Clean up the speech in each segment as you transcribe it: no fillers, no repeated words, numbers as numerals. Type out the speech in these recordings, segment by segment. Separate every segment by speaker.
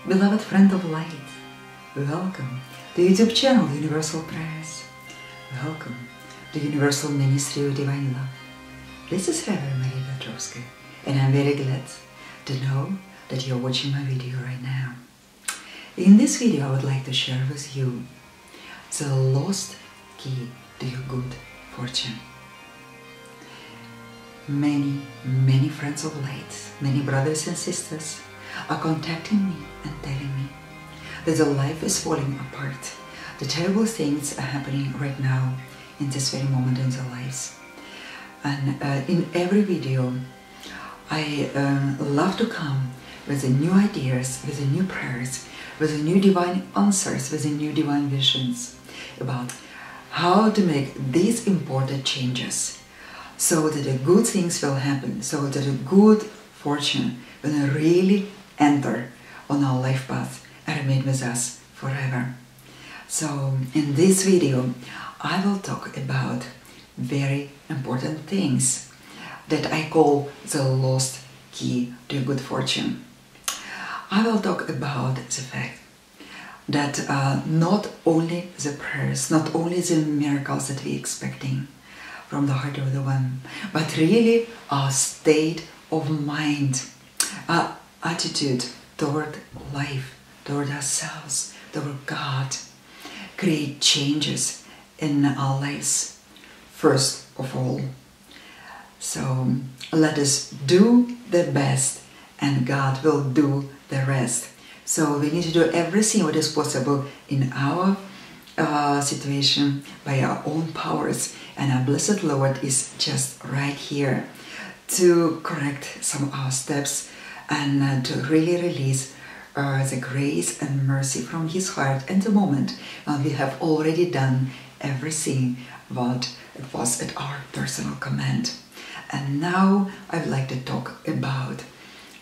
Speaker 1: Beloved friend of light, welcome to YouTube channel Universal Prayers. Welcome to Universal Ministry of Divine Love. This is Reverend Maria Petrovska, and I'm very glad to know that you're watching my video right now. In this video, I would like to share with you the lost key to your good fortune. Many friends of light, many brothers and sisters are contacting me and telling me that their life is falling apart. The terrible things are happening right now in this very moment in their lives. And in every video, I love to come with the new ideas, with the new prayers, with the new divine answers, with the new divine visions about how to make these important changes so that the good things will happen, so that a good fortune will really enter on our life path and remain with us forever. So in this video, I will talk about very important things that I call the lost key to good fortune. I will talk about the fact that not only the prayers, not only the miracles that we're expecting from the heart of the One, but really our state of mind, our attitude toward life, toward ourselves, toward God, create changes in our lives, first of all. So let us do the best and God will do the rest. So we need to do everything what is possible in our situation by our own powers, and our Blessed Lord is just right here to correct some of our steps and to really release the grace and mercy from His heart in the moment when we have already done everything what it was at our personal command. And now I'd like to talk about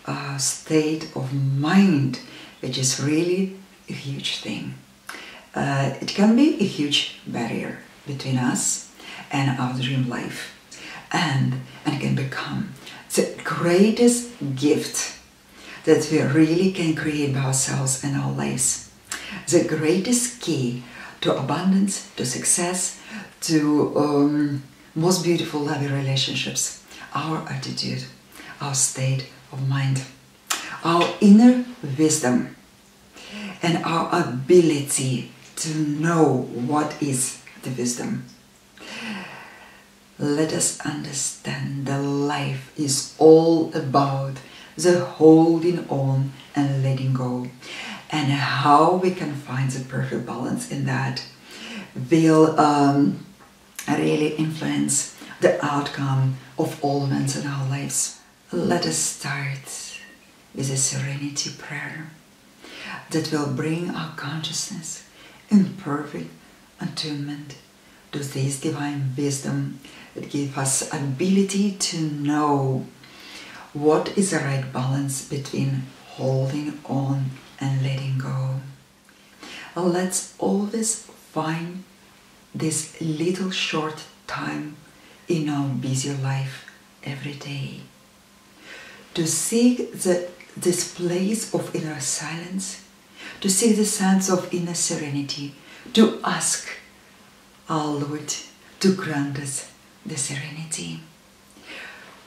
Speaker 1: a state of mind, which is really a huge thing. It can be a huge barrier between us and our dream life, and it can become the greatest gift that we really can create by ourselves and our lives. The greatest key to abundance, to success, to most beautiful loving relationships, our attitude, our state of mind, our inner wisdom, and our ability to know what is the wisdom. Let us understand that life is all about the holding on and letting go, and how we can find the perfect balance in that will really influence the outcome of all events in our lives. Let us start with a serenity prayer that will bring our consciousness in perfect attunement to this divine wisdom that gives us ability to know what is the right balance between holding on and letting go. Let's always find this little short time in our busy life every day to seek this place of inner silence, to seek the sense of inner serenity, to ask our Lord to grant us the serenity.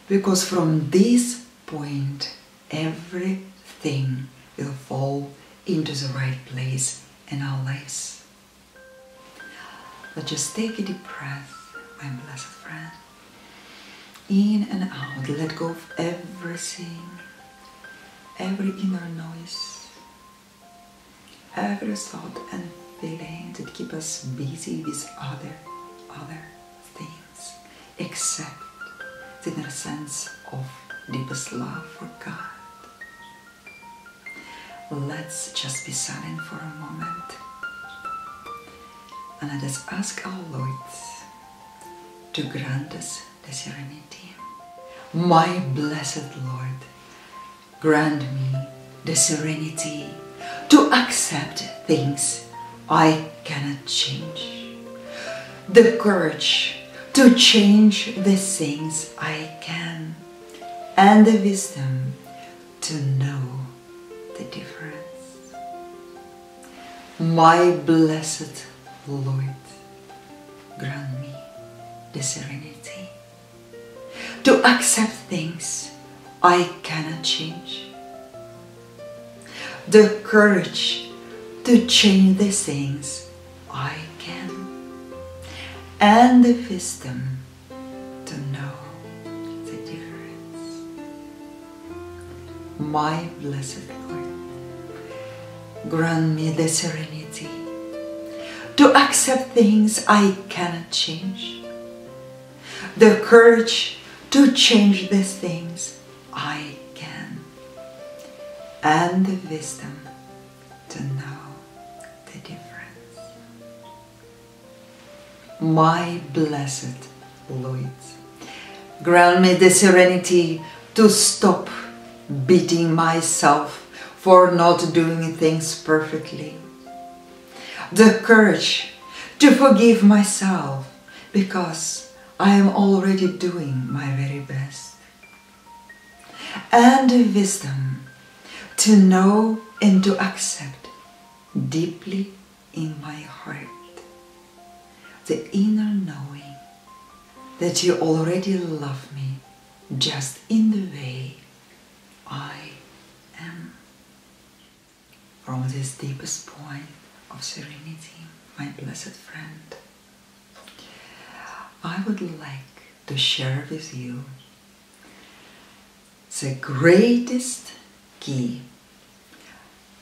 Speaker 1: Because from this point, everything will fall into the right place in our lives. Let's just take a deep breath, my blessed friend. In and out, let go of everything, every inner noise, every thought and feeling that keep us busy with other things, except the inner sense of deepest love for God. Let's just be silent for a moment and let us ask our Lord to grant us the serenity. My blessed Lord, grant me the serenity to accept things I cannot change, the courage to change the things I can, and the wisdom to know the difference. My blessed Lord, grant me the serenity to accept things I cannot change, the courage to change the things I can, and the wisdom to know the difference. My blessed Lord, grant me the serenity to accept things I cannot change, the courage to change the things I can, and the wisdom to know the difference. My blessed Lord, grant me the serenity to stop beating myself for not doing things perfectly, the courage to forgive myself because I am already doing my very best, and the wisdom to know and to accept deeply in my heart the inner knowing that you already love me just in the way I am. From this deepest point of serenity, my blessed friend, I would like to share with you the greatest key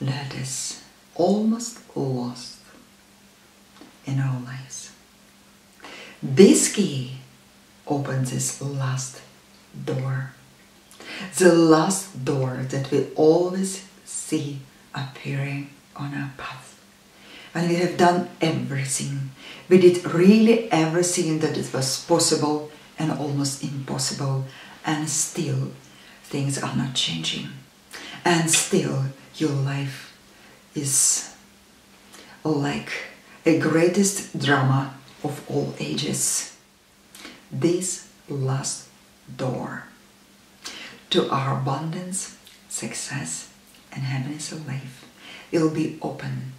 Speaker 1: that is almost lost in our lives. This key opens this last door, the last door that we always see appearing on our path. And we have done everything. We did really everything that it was possible and almost impossible, and still things are not changing. And still your life is like a greatest drama of all ages. This last door to our abundance, success, and happiness of life will be open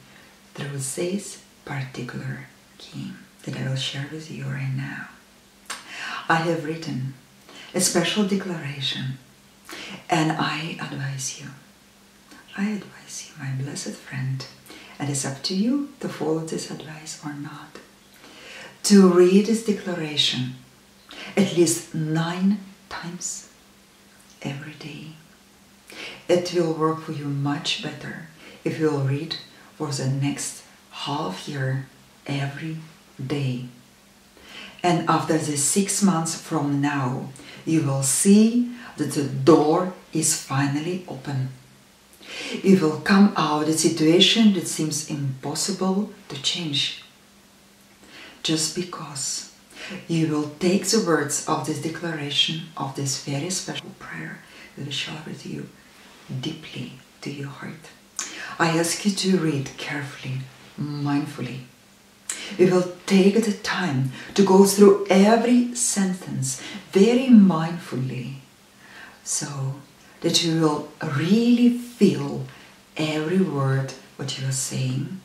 Speaker 1: through this particular key that I will share with you right now. I have written a special declaration, and I advise you, my blessed friend, and it's up to you to follow this advice or not, to read this declaration at least 9 times every day. It will work for you much better if you will read for the next half year every day. And after the 6 months from now, you will see that the door is finally open. You will come out of a situation that seems impossible to change, just because you will take the words of this declaration, of this very special prayer that I share with you, deeply to your heart. I ask you to read carefully, mindfully. We will take the time to go through every sentence very mindfully, so that you will really feel every word what you are saying,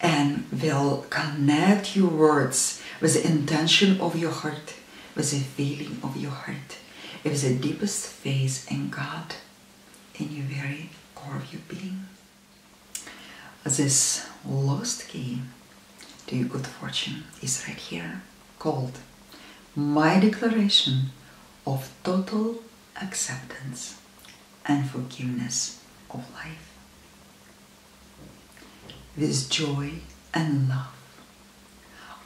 Speaker 1: and will connect your words with the intention of your heart, with the feeling of your heart, with the deepest faith in God, in your very core of your being. This lost key to your good fortune is right here, called My Declaration of Total Acceptance and Forgiveness of Life. With joy and love,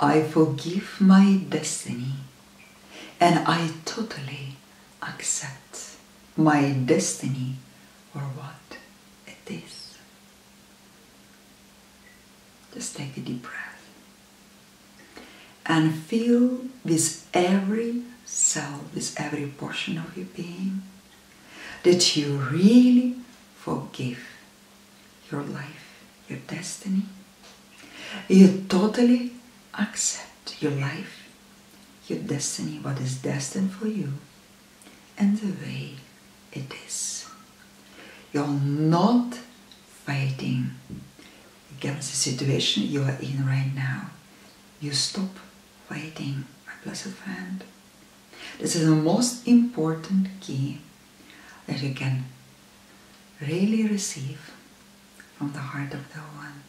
Speaker 1: I forgive my destiny, and I totally accept my destiny for what it is. Just take a deep breath and feel with every cell, with every portion of your being, that you really forgive your life, your destiny. You totally accept your life, your destiny, what is destined for you, and the way it is. You're not fighting given the situation you are in right now, you stop fighting, my blessed friend. This is the most important key that you can really receive from the heart of the One.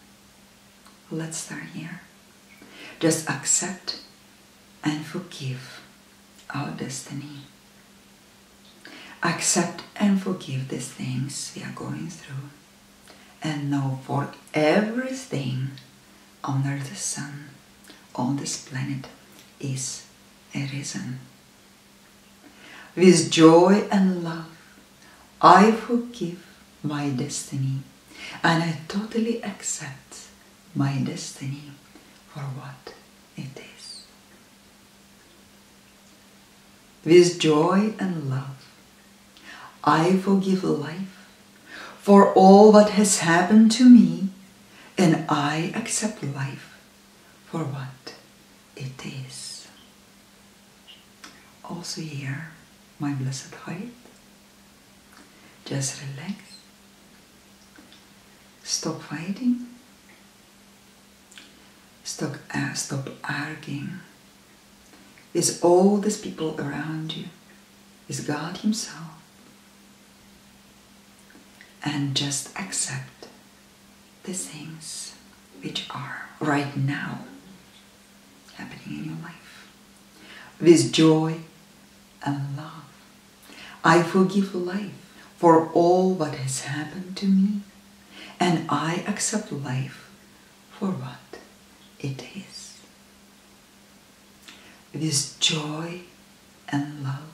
Speaker 1: Let's start here. Just accept and forgive our destiny. Accept and forgive these things we are going through. And know for everything under the sun on this planet is a reason. With joy and love, I forgive my destiny, and I totally accept my destiny for what it is. With joy and love, I forgive life for all what has happened to me, and I accept life for what it is. Also here, my blessed heart, just relax, stop fighting, stop arguing with all these people around you, with God Himself, and just accept the things which are right now happening in your life. With joy and love, I forgive life for all what has happened to me, and I accept life for what it is. With joy and love,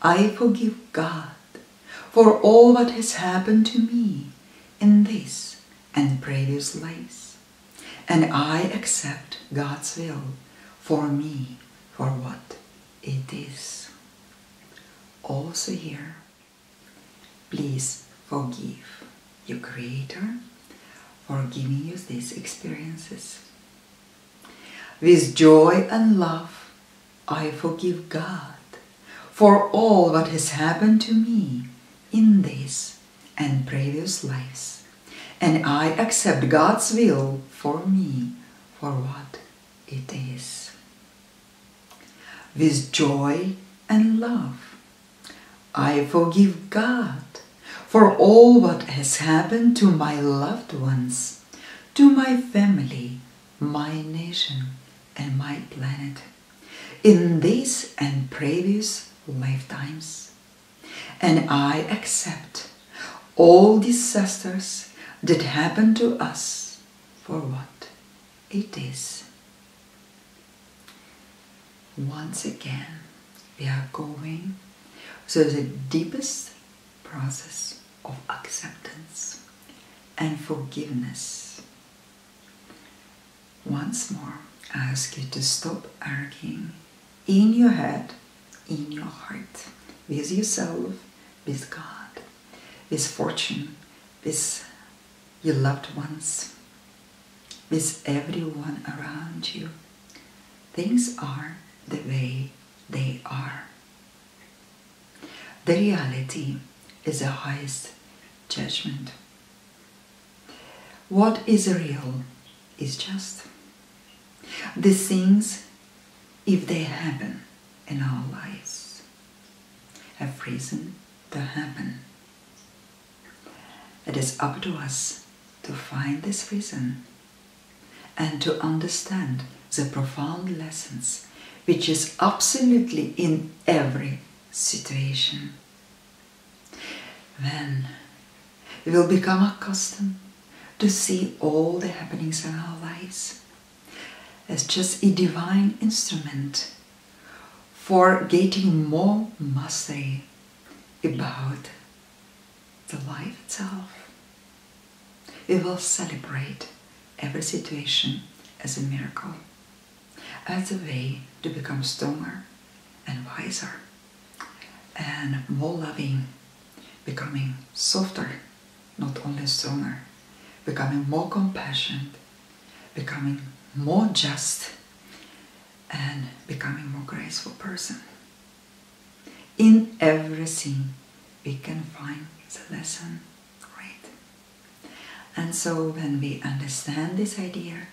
Speaker 1: I forgive God for all what has happened to me in this and previous lives, and I accept God's will for me for what it is. Also here, please forgive your Creator for giving you these experiences. With joy and love, I forgive God for all what has happened to me in this and previous lives, and I accept God's will for me for what it is. With joy and love, I forgive God for all what has happened to my loved ones, to my family, my nation, and my planet in this and previous lifetimes. And I accept all disasters that happen to us for what it is. Once again, we are going through the deepest process of acceptance and forgiveness. Once more, I ask you to stop arguing in your head, in your heart, with yourself, with God, with fortune, with your loved ones, with everyone around you. Things are the way they are. The reality is the highest judgment. What is real is just. The things, if they happen in our lives, have reason to happen. It is up to us to find this reason and to understand the profound lessons which is absolutely in every situation. Then we will become accustomed to see all the happenings in our lives as just a divine instrument for getting more mastery about the life itself. We will celebrate every situation as a miracle, as a way to become stronger and wiser and more loving, becoming softer, not only stronger, becoming more compassionate, becoming more just, and becoming more graceful person. In everything we can find the lesson, right? And so when we understand this idea,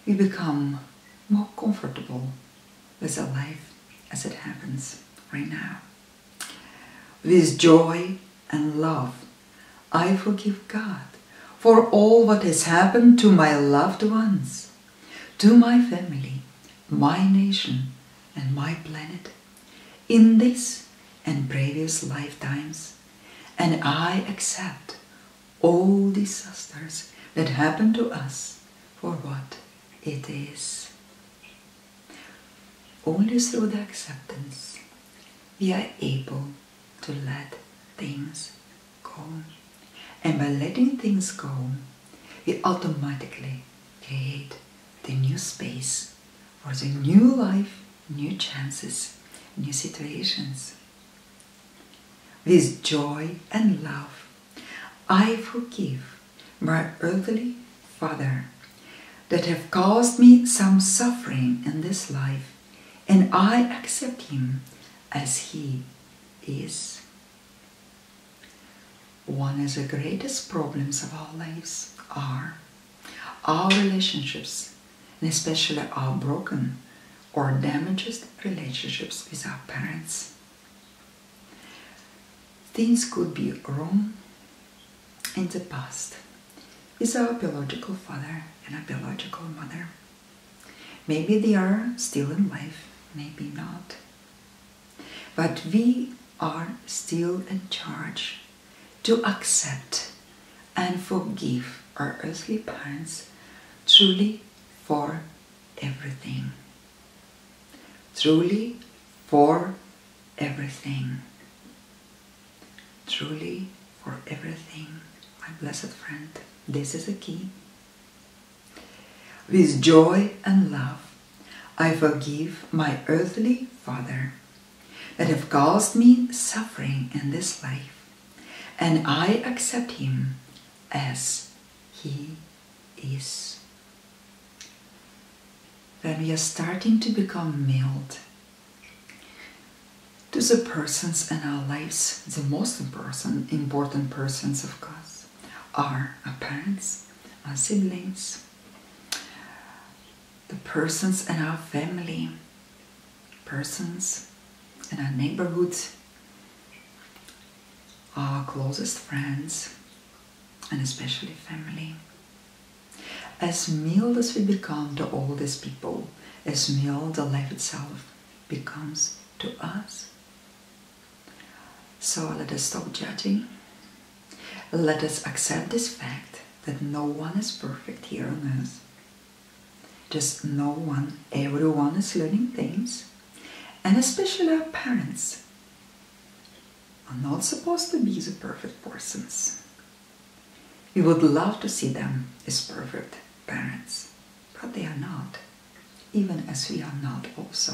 Speaker 1: we become more comfortable with our life as it happens right now. With joy and love, I forgive God for all what has happened to my loved ones, to my family, my nation, and my planet in this and previous lifetimes, and I accept all disasters that happen to us for what it is. Only through the acceptance we are able to let things go. And by letting things go, we automatically create the new space for the new life, new chances, new situations. With joy and love, I forgive my earthly father that have caused me some suffering in this life, and I accept him as he is. One of the greatest problems of our lives are our relationships, and especially our broken or damaged relationships with our parents. Things could be wrong in the past with our biological father and our biological mother. Maybe they are still in life, maybe not. But we are still in charge to accept and forgive our earthly parents truly for everything. Truly for everything. Truly for everything, my blessed friend. This is the key. With joy and love, I forgive my earthly father that have caused me suffering in this life, and I accept him as he is. When we are starting to become mild to the persons in our lives, the most important persons, of course, are our parents, our siblings, the persons in our family, persons in our neighborhood, our closest friends, and especially family. As mild as we become to all these people, as mild the life itself becomes to us. So let us stop judging. Let us accept this fact that no one is perfect here on earth. Just no one, everyone is learning things, and especially our parents are not supposed to be the perfect persons. We would love to see them as perfect parents, but they are not, even as we are not also.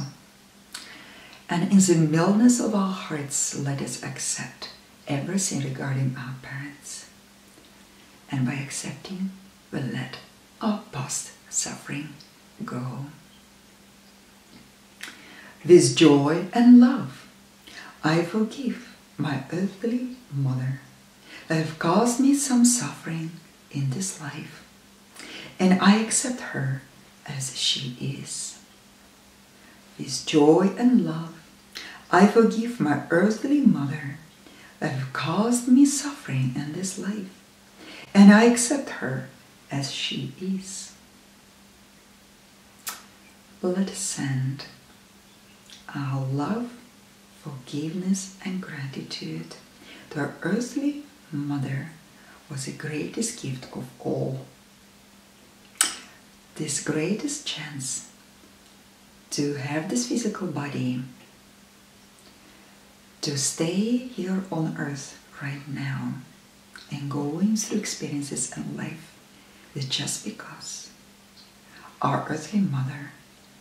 Speaker 1: And in the mildness of our hearts, let us accept everything regarding our parents. And by accepting, we'll let our past suffering go. With joy and love, I forgive my earthly mother that have caused me some suffering in this life, and I accept her as she is. With joy and love, I forgive my earthly mother that have caused me suffering in this life, and I accept her as she is. Let us send our love, forgiveness, and gratitude to our earthly mother was the greatest gift of all. This greatest chance to have this physical body, to stay here on earth right now and going through experiences in life is just because our earthly mother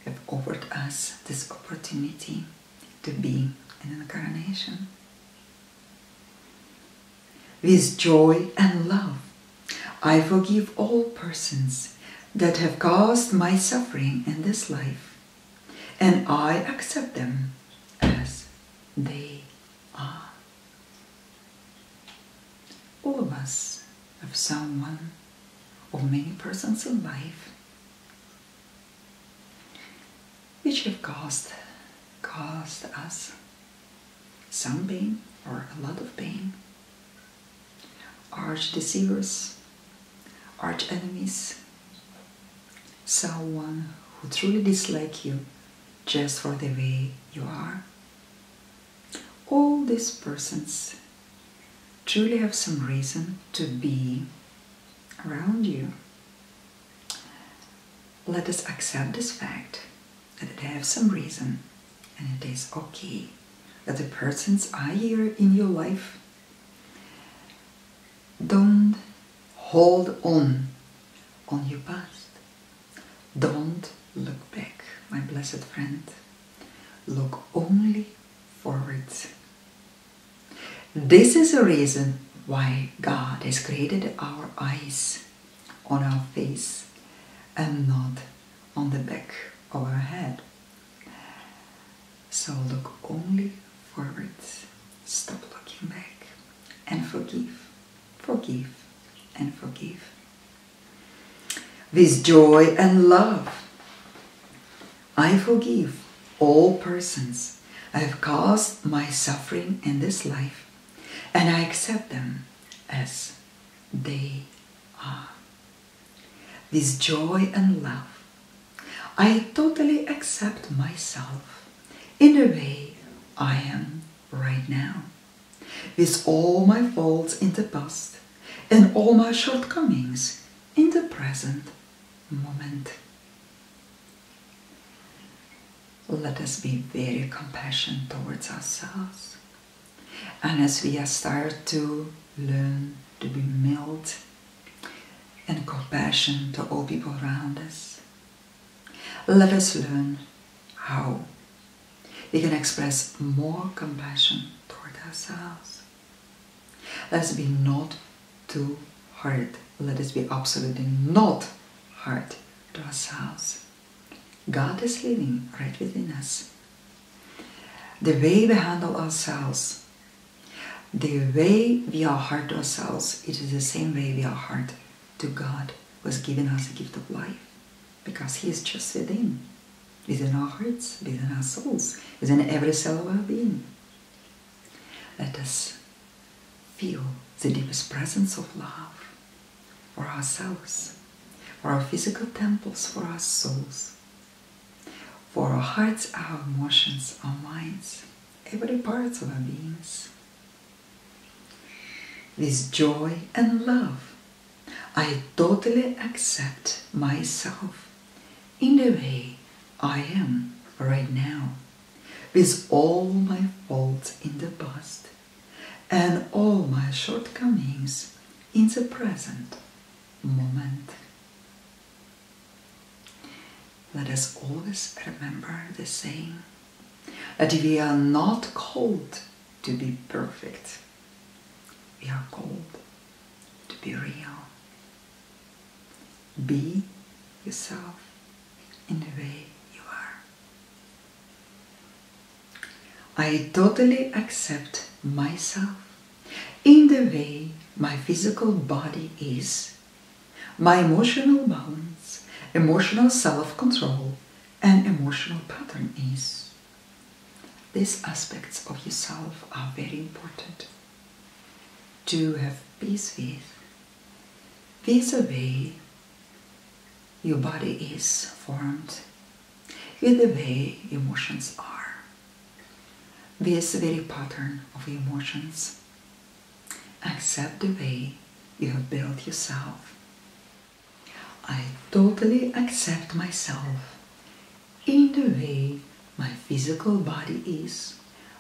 Speaker 1: have offered us this opportunity to be in an incarnation. With joy and love, I forgive all persons that have caused my suffering in this life, and I accept them as they are. All of us have of someone, of many persons in life, which have caused us some pain or a lot of pain. Arch deceivers, arch enemies, someone who truly dislike you just for the way you are. All these persons truly have some reason to be around you. Let us accept this fact that they have some reason, and it is okay that the persons are here in your life. Don't hold on your past. Don't look back, my blessed friend. Look only forward. This is the reason why God has created our eyes on our face and not on the back of our head. So look only forward. Stop looking back and forgive. Forgive and forgive. With joy and love, I forgive all persons I have caused my suffering in this life, and I accept them as they are. With joy and love, I totally accept myself in the way I am right now, with all my faults in the past and all my shortcomings in the present moment. Let us be very compassionate towards ourselves. And as we start to learn to be mild and compassion to all people around us, let us learn how we can express more compassion toward ourselves. Let us be not too hard. Let us be absolutely not hard to ourselves. God is living right within us. The way we handle ourselves, the way we are hard to ourselves, it is the same way we are hard to God, who has given us the gift of life, because He is just within our hearts, within our souls, within every cell of our being. Let us feel the deepest presence of love for ourselves, for our physical temples, for our souls, for our hearts, our emotions, our minds, every part of our beings. With joy and love, I totally accept myself in the way I am right now, with all my faults in the past and all my shortcomings in the present moment. Let us always remember the saying that we are not called to be perfect. We are called to be real. Be yourself in the way you are. I totally accept myself in the way my physical body is, my emotional balance, emotional self-control, and emotional pattern is. These aspects of yourself are very important to have peace with the way your body is formed, with the way emotions are, with the very pattern of emotions. Accept the way you have built yourself. I totally accept myself in the way my physical body is,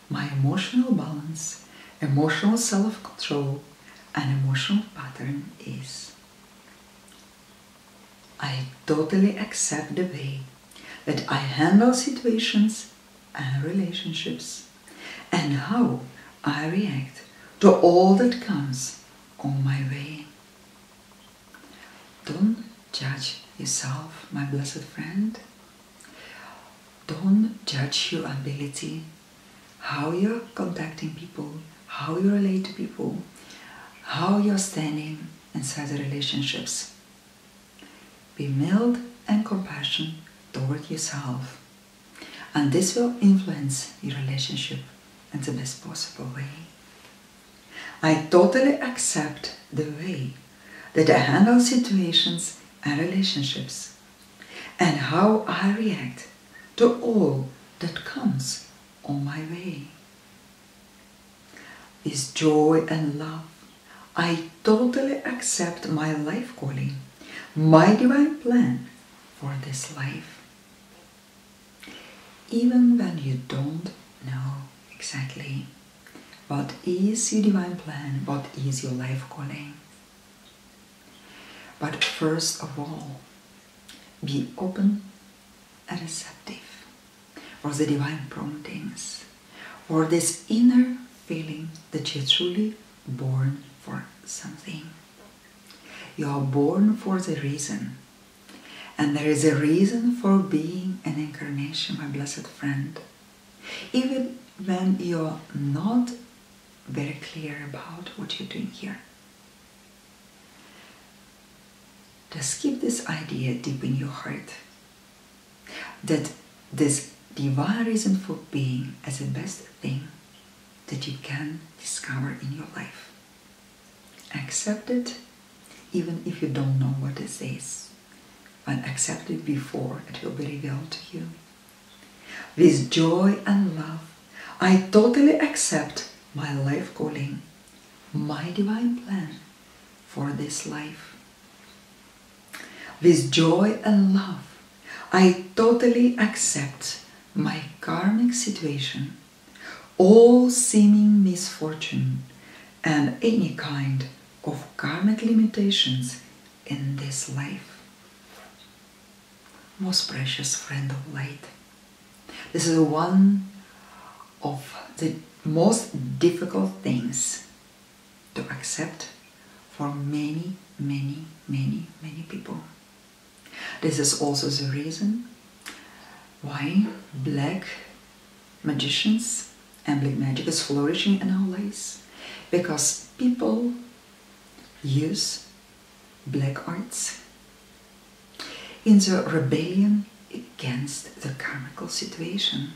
Speaker 1: my emotional balance, emotional self-control, and emotional pattern is. I totally accept the way that I handle situations and relationships, and how I react to all that comes on my way. Don't judge yourself, my blessed friend. Don't judge your ability, how you're contacting people, how you relate to people, how you're standing inside the relationships. Be mild and compassionate toward yourself, and this will influence your relationship in the best possible way. I totally accept the way that I handle situations and relationships, and how I react to all that comes on my way. With joy and love, I totally accept my life calling, my divine plan for this life. Even when you don't know exactly what is your divine plan, what is your life calling. But first of all, be open and receptive for the divine promptings, for this inner feeling that you're truly born for something. You are born for the reason, and there is a reason for being an incarnation, my blessed friend. Even when you're not very clear about what you're doing here. Just keep this idea deep in your heart, that this divine reason for being is the best thing that you can discover in your life. Accept it, even if you don't know what it is, but accept it before it will be revealed to you. With joy and love, I totally accept my life calling, my divine plan for this life. With joy and love, I totally accept my karmic situation, all seeming misfortune, and any kind of karmic limitations in this life. Most precious friend of light, this is one of the most difficult things to accept for many people. This is also the reason why black magicians and black magic is flourishing in our lives, because people use black arts in the rebellion against the karmical situation.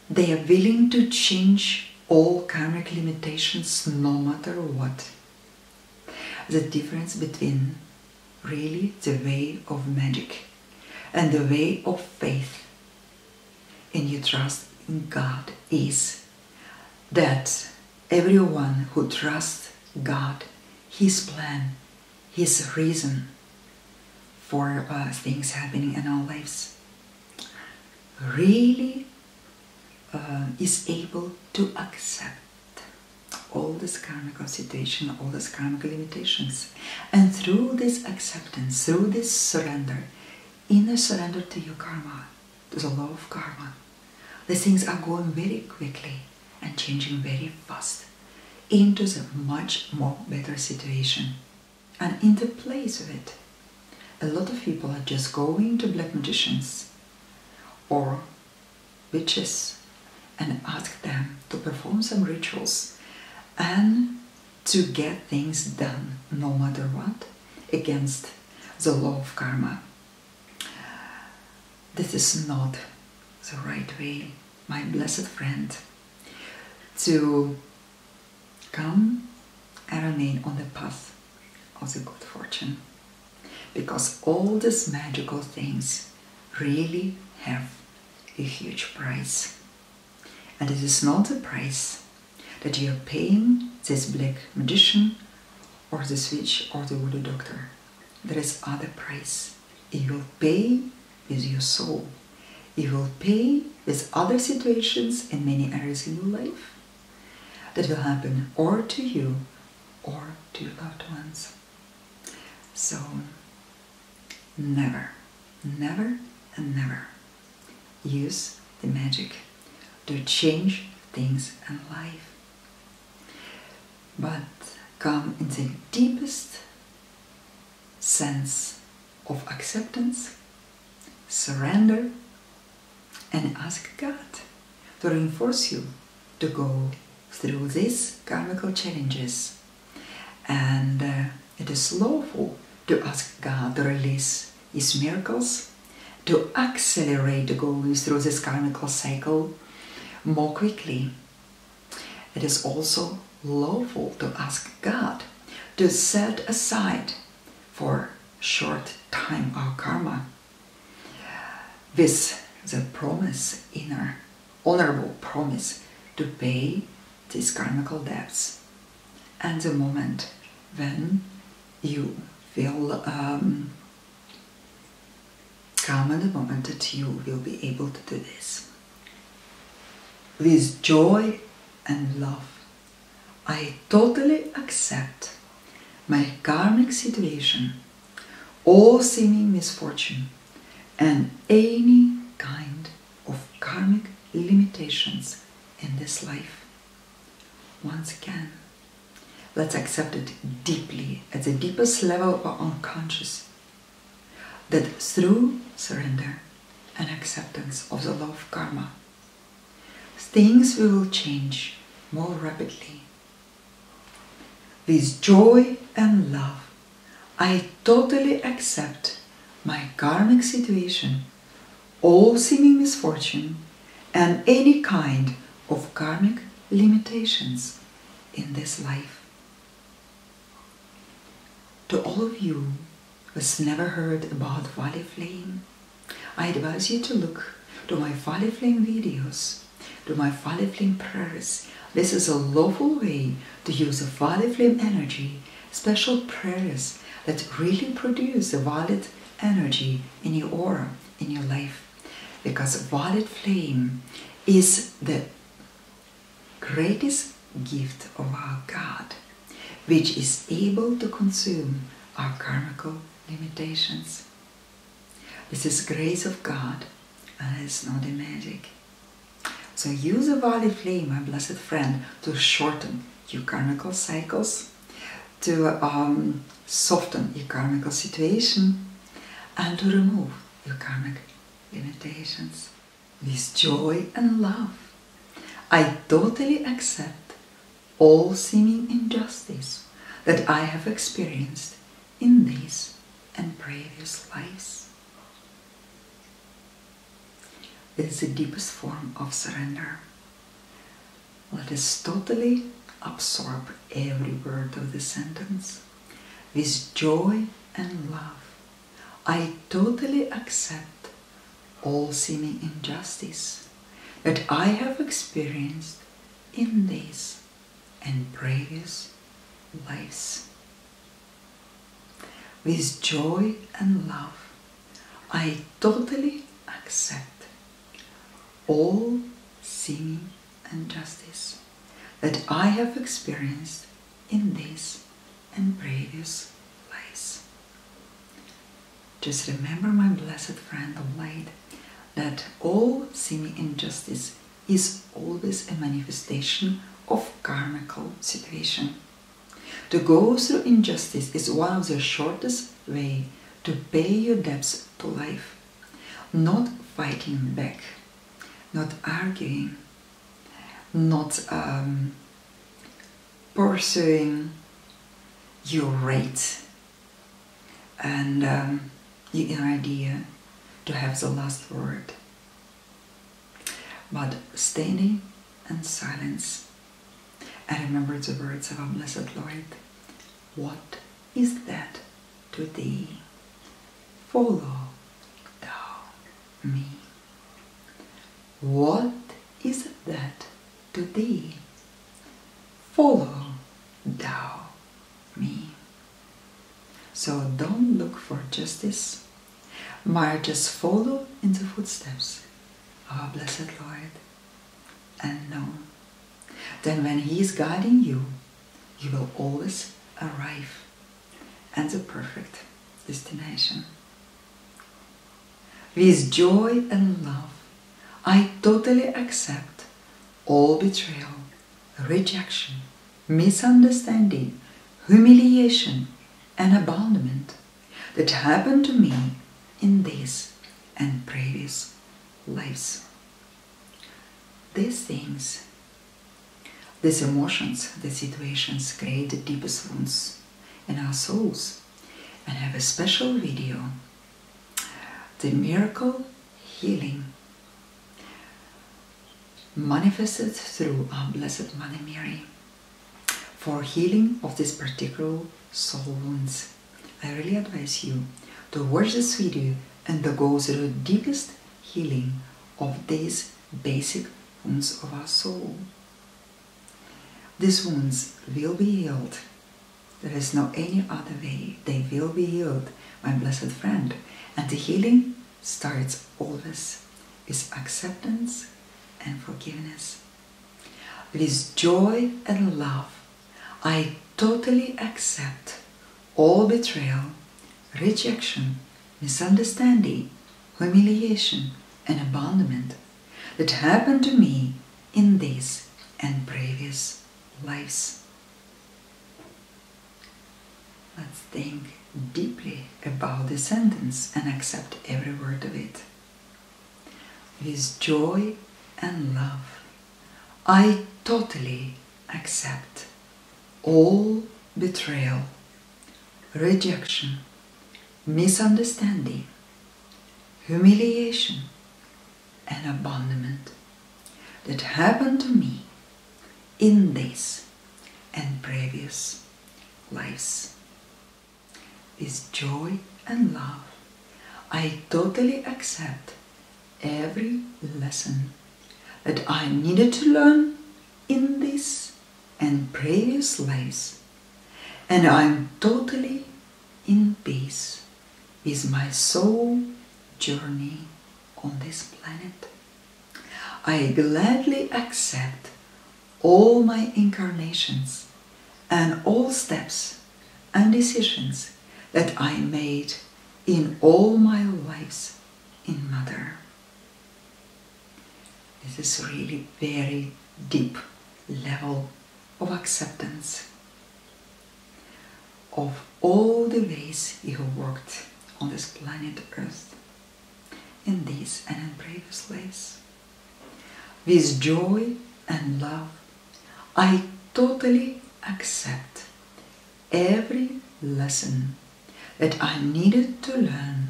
Speaker 1: They are willing to change all karmic limitations no matter what. The difference between really the way of magic and the way of faith and you trust in God is that everyone who trusts God, His plan, His reason for things happening in our lives, really is able to accept all this karmic situation, all these karmic limitations. And through this acceptance, through this surrender, inner surrender to your karma, to the law of karma, the things are going very quickly and changing very fast into the much more better situation. And in the place of it, a lot of people are just going to black magicians or witches and ask them to perform some rituals and to get things done no matter what against the law of karma. This is not the right way, my blessed friend, to come and remain on the path of the good fortune, because all these magical things really have a huge price, and it is not the price that you are paying this black magician or this witch or the voodoo doctor. There is other price. You will pay with your soul. You will pay with other situations in many areas in your life that will happen or to you or to your loved ones. So never, never and never use the magic to change things in life, but come in the deepest sense of acceptance, surrender, and ask God to reinforce you to go through these karmical challenges And it is lawful to ask God to release His miracles, to accelerate the going through this karmical cycle more quickly. It is also lawful to ask God to set aside for short time our karma with the promise, inner, honorable promise to pay these karmical debts. And the moment when you feel calm, and the moment that you will be able to do this. With joy and love, I totally accept my karmic situation, all seeming misfortune, and any kind of karmic limitations in this life. Once again, let's accept it deeply, at the deepest level of our unconscious, that through surrender and acceptance of the law of karma, things will change more rapidly. With joy and love, I totally accept my karmic situation, all seeming misfortune, and any kind of karmic limitations in this life. To all of you who has never heard about Valley Flame, I advise you to look to my Valley Flame videos, to my Valley Flame prayers. This is a lawful way to use the Valley Flame energy, special prayers that really produce the violet energy in your aura, in your life. Because violet flame is the greatest gift of our God, which is able to consume our karmical limitations. This is grace of God, and it's not a magic. So use a violet flame, my blessed friend, to shorten your karmical cycles, to soften your karmical situation, and to remove your karmic limitations. With joy and love, I totally accept all seeming injustice that I have experienced in these and previous lives. It is the deepest form of surrender. Let us totally absorb every word of the sentence. With joy and love, I totally accept all seeming injustice that I have experienced in these and previous lives. With joy and love, I totally accept all seeming injustice that I have experienced in these and previous lives. Just remember, my blessed friend of light, that all seeming injustice is always a manifestation of karmical situation. To go through injustice is one of the shortest way to pay your debts to life. Not fighting back, not arguing, not pursuing your right and your inner idea to have the last word, but standing in silence and remember the words of our blessed Lord. What is that to thee? Follow thou me. What is that to thee? Follow thou me. So don't look for justice, but just follow in the footsteps of our blessed Lord, and know that when He is guiding you, you will always arrive at the perfect destination. With joy and love, I totally accept all betrayal, rejection, misunderstanding, humiliation, and abandonment that happened to me in these and previous lives. These things, these emotions, these situations create the deepest wounds and our souls, and have a special video, the miracle healing manifested through our Blessed Mother Mary for healing of this particular soul wounds. I really advise you to watch this video and to go through the deepest healing of these basic wounds of our soul. These wounds will be healed. There is no any other way. They will be healed, my blessed friend. And the healing starts always with acceptance and forgiveness. With joy and love, I totally accept all betrayal, rejection, misunderstanding, humiliation, and abandonment that happened to me in this and previous lives. Let's think deeply about the sentence and accept every word of it. With joy and love, I totally accept all betrayal, rejection, misunderstanding, humiliation, and abandonment that happened to me in this and previous lives. With joy and love, I totally accept every lesson that I needed to learn in this and previous lives, and I'm totally in peace with my soul journey on this planet. I gladly accept all my incarnations and all steps and decisions that I made in all my lives in Mother. This is really very deep level of acceptance of all the ways you have worked on this planet Earth in these and in previous lives. With joy and love, I totally accept every lesson that I needed to learn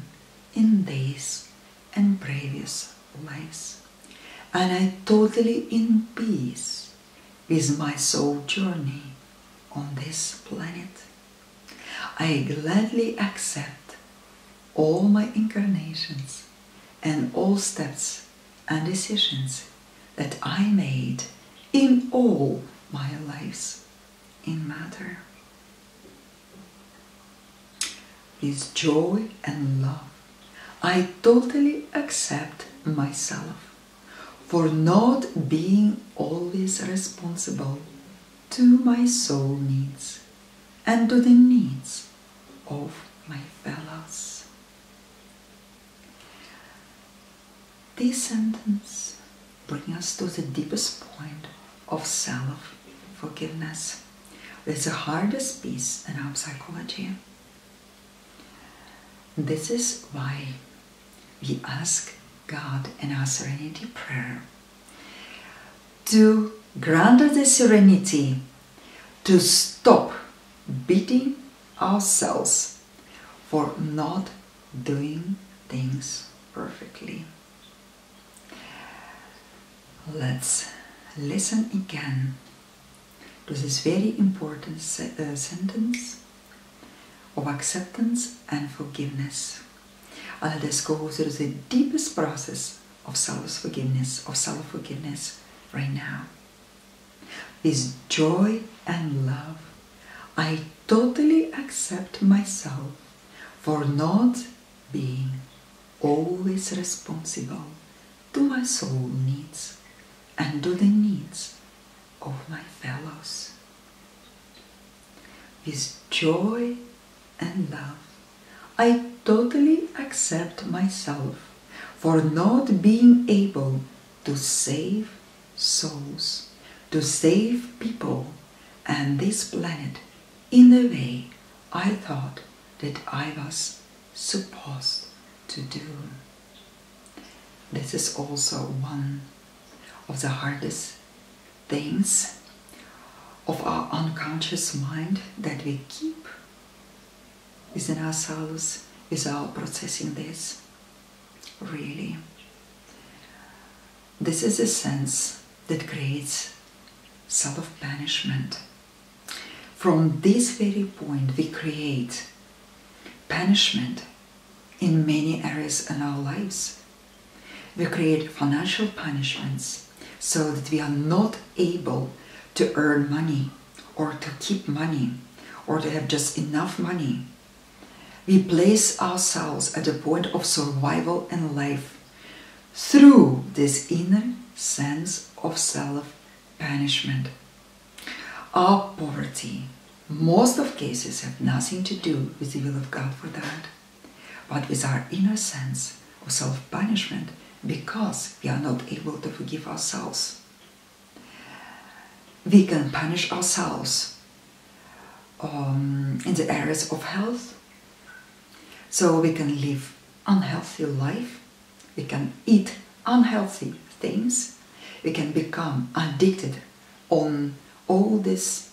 Speaker 1: in these and previous lives. And I totally in peace with my soul journey on this planet. I gladly accept all my incarnations and all steps and decisions that I made in all my lives in Matter. With joy and love, I totally accept myself for not being always responsible to my soul needs and to the needs of my fellows. This sentence brings us to the deepest point of self-forgiveness. It's the hardest piece in our psychology. This is why we ask God in our serenity prayer to grant us the serenity to stop beating ourselves for not doing things perfectly. Let's listen again to this very important sentence of acceptance and forgiveness. And let us go through the deepest process of self-forgiveness right now. With joy and love, I totally accept myself for not being always responsible to my soul needs and to the needs of my fellows. With joy and love, I totally accept myself for not being able to save souls, to save people and this planet in the way I thought that I was supposed to do. This is also one of the hardest things of our unconscious mind that we keep within ourselves without processing this. Really. This is a sense that creates self-punishment. From this very point, we create punishment in many areas in our lives. We create financial punishments so that we are not able to earn money or to keep money or to have just enough money. We place ourselves at the point of survival in life through this inner sense of self-punishment. Our poverty, most of cases, have nothing to do with the will of God for that, but with our inner sense of self-punishment because we are not able to forgive ourselves. We can punish ourselves in the areas of health, so we can live unhealthy life, we can eat unhealthy things, we can become addicted on all these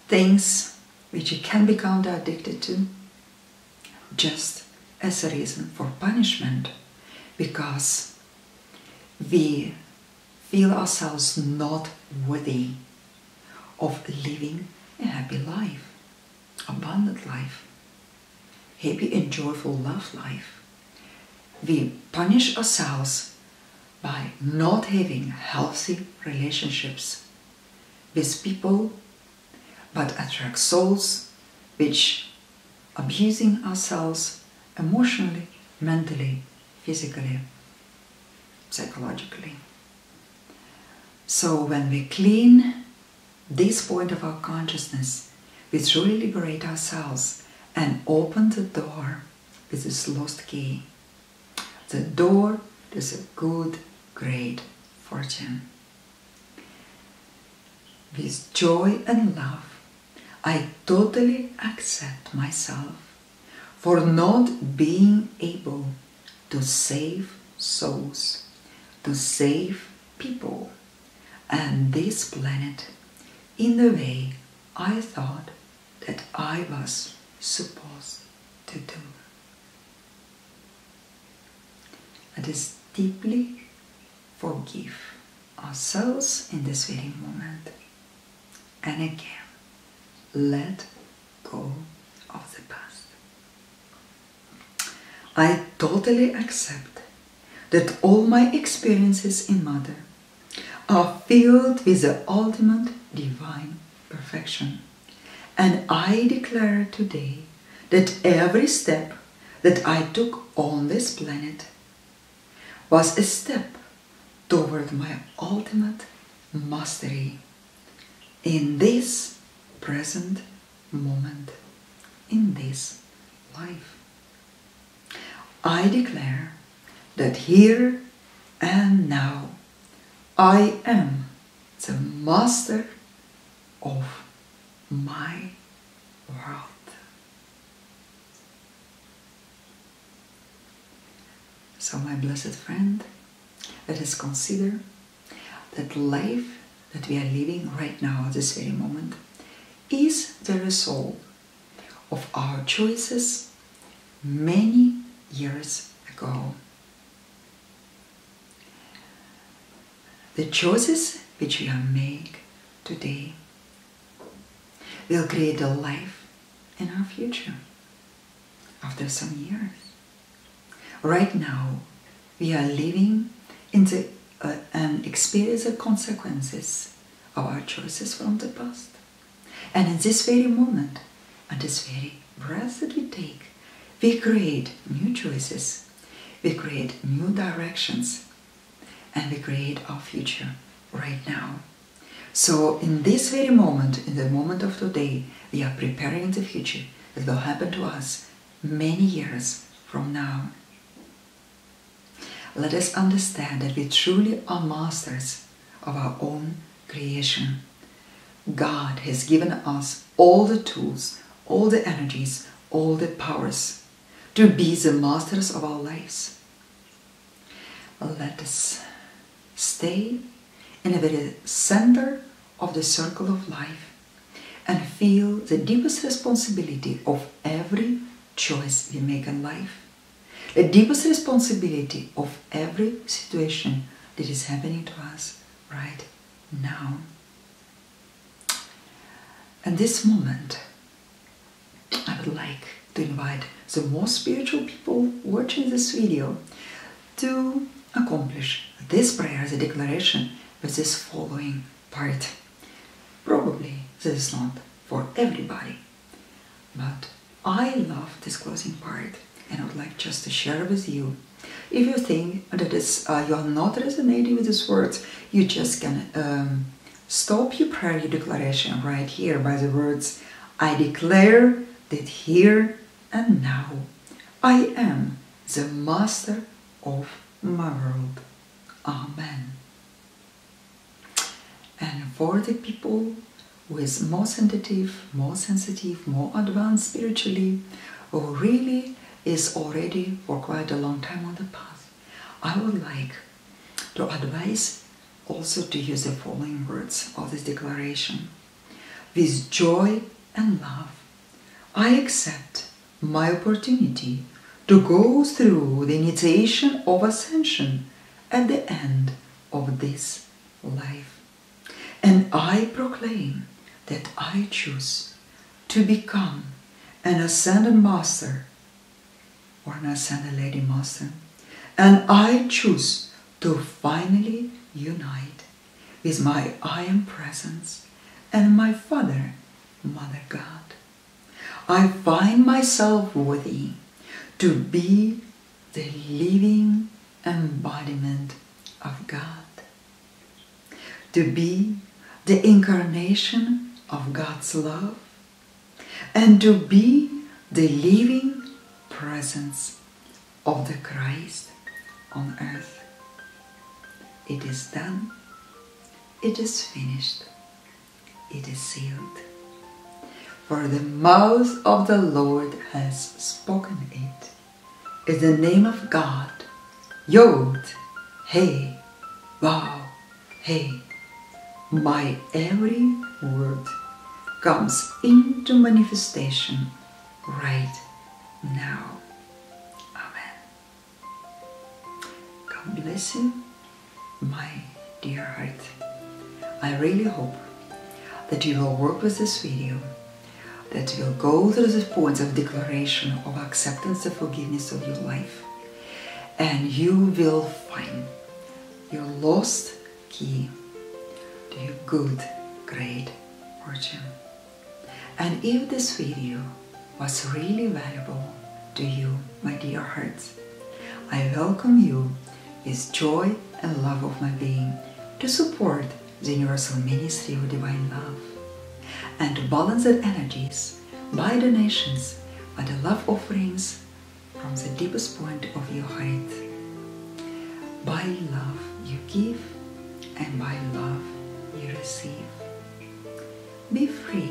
Speaker 1: things which you can become addicted to just as a reason for punishment, because we feel ourselves not worthy of living a happy life, abundant life, happy and joyful love life. We punish ourselves by not having healthy relationships with people, but attract souls which abusing ourselves emotionally, mentally, physically, psychologically. So when we clean this point of our consciousness, we truly liberate ourselves and open the door with this lost key. The door is a good, great fortune. With joy and love, I totally accept myself for not being able to save souls, to save people and this planet in the way I thought that I was supposed to do. Let us deeply forgive ourselves in this very moment. And again, let go of the past. I totally accept that all my experiences in Mother are filled with the ultimate divine perfection. And I declare today that every step that I took on this planet was a step toward my ultimate mastery in this present moment, in this life. I declare that here and now I am the master of my world. So my blessed friend, let us consider that life that we are living right now at this very moment is the result of our choices many years ago. The choices which we are making today will create a life in our future after some years. Right now, we are living in an experience the consequences of our choices from the past. And in this very moment, at this very breath that we take, we create new choices, we create new directions, and we create our future right now. So in this very moment, in the moment of today, we are preparing the future that will happen to us many years from now. Let us understand that we truly are masters of our own creation. God has given us all the tools, all the energies, all the powers to be the masters of our lives. Let us stay in the very center of the circle of life and feel the deepest responsibility of every choice we make in life, the deepest responsibility of every situation that is happening to us right now. At this moment, I would like to invite the most spiritual people watching this video to accomplish this prayer, the declaration, with this following part. Probably this is not for everybody, but I love this closing part and I would like just to share with you. If you think that you are not resonating with these words, you just can stop your prayer, your declaration right here by the words, I declare that here and now I am the master of my world. Amen. And for the people who is more sensitive, more advanced spiritually, who really is already for quite a long time on the path, I would like to advise also to use the following words of this declaration. With joy and love, I accept my opportunity to go through the initiation of ascension at the end of this life. And I proclaim that I choose to become an ascended master or an ascended lady master. And I choose to finally unite with my I Am Presence and my Father, Mother God. I find myself worthy to be the living embodiment of God, to be the incarnation of God's love, and to be the living presence of the Christ on earth. It is done, it is finished, it is sealed. For the mouth of the Lord has spoken it. In the name of God, Yod, Hey, Vav, Hey, my every word comes into manifestation right now. Amen. God bless you, my dear heart. I really hope that you will work with this video, that will go through the points of declaration of acceptance and forgiveness of your life, and you will find your lost key to your good, great fortune. And if this video was really valuable to you, my dear hearts, I welcome you with joy and love of my being to support the Universal Ministry of Divine Love, and to balance their energies by donations, by the love offerings from the deepest point of your heart. By love you give, and by love you receive. Be free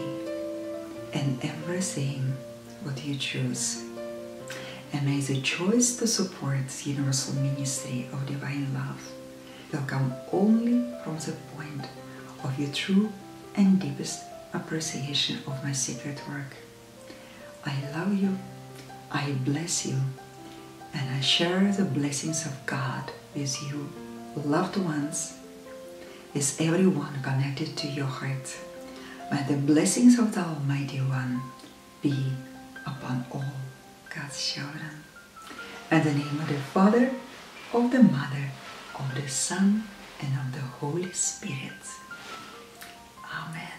Speaker 1: in everything what you choose, and may the choice to support the Universal Ministry of Divine Love will come only from the point of your true and deepest appreciation of my sacred work. I love you, I bless you, and I share the blessings of God with you, loved ones, with everyone connected to your heart. May the blessings of the Almighty One be upon all God's children. In the name of the Father, of the Mother, of the Son, and of the Holy Spirit. Amen.